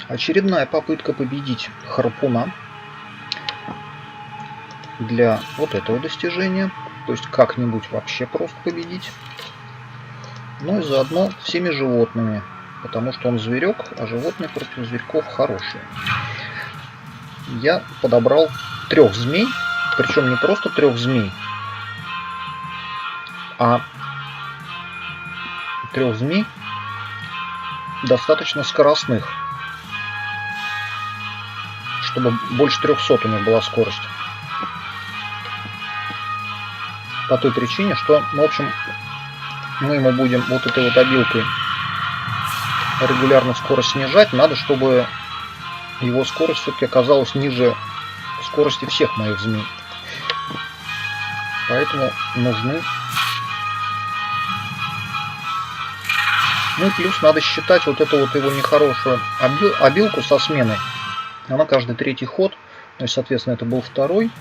Очередная попытка победить Харпуна для вот этого достижения. То есть как-нибудь вообще просто победить. Ну и заодно всеми животными. Потому что он зверек, а животные против зверьков хорошие. Я подобрал 3 змей. Причем не просто 3 змей, а 3 змей достаточно скоростных. Чтобы больше 300 у них была скорость. По той причине, что, ну, в общем, мы ему будем вот этой вот обилкой регулярно скорость снижать. Надо, чтобы его скорость все-таки оказалась ниже скорости всех моих змей. Поэтому нужны... Ну и плюс надо считать вот эту вот его нехорошую обилку со сменой. Она каждый 3-й ход. То есть, соответственно, это был 2-й.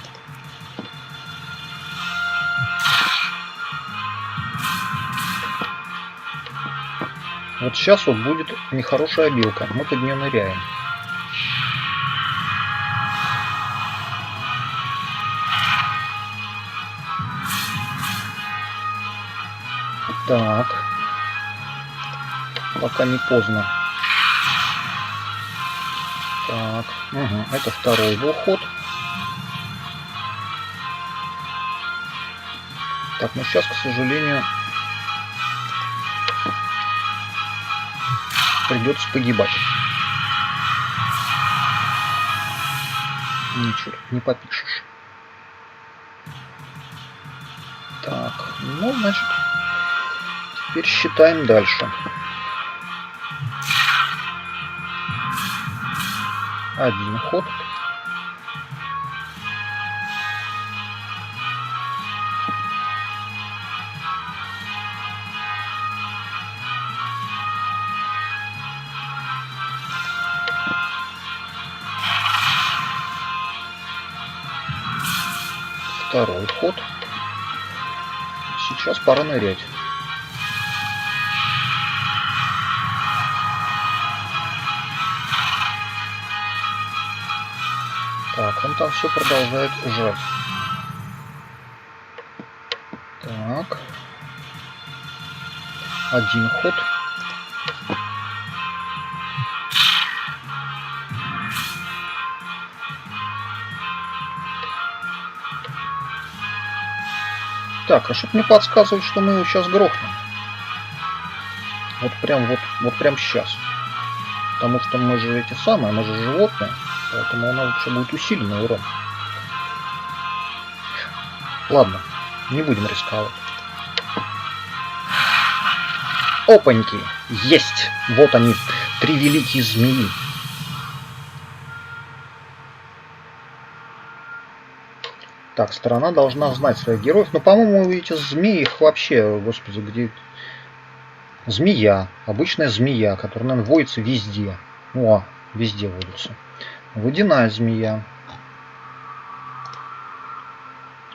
Вот сейчас вот будет нехорошая обилка. Мы под нее ныряем. Так. Пока не поздно. Так. Угу. Это 2-й его ход. Так, ну сейчас, к сожалению, придется погибать. Ничего, не попишешь. Так, ну, значит, теперь считаем дальше. 1 ход. Второй ход. Сейчас пора нырять. Так, он там все продолжает жать. Так. 1 ход. Так, а что-то мне подсказывает, что мы его сейчас грохнем. Вот прям сейчас. Потому что мы же эти самые, мы же животные. Поэтому у нас вообще будет усиленный урон. Ладно, не будем рисковать. Опаньки! Есть! Вот они, 3 великие змеи. Так, сторона должна знать своих героев. Но, по-моему, эти змеи, их вообще, господи, где... Змея. Обычная змея, которая, наверное, водится везде. О, везде водится. Водяная змея.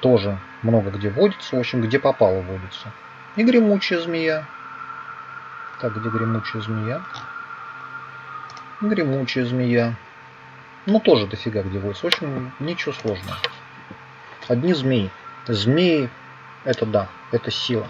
Тоже много где водится. В общем, где попало водится. И гремучая змея. Так, где гремучая змея? Гремучая змея. Ну, тоже дофига где водится. В общем, ничего сложного. Одни змеи. Змеи, это да, это сила.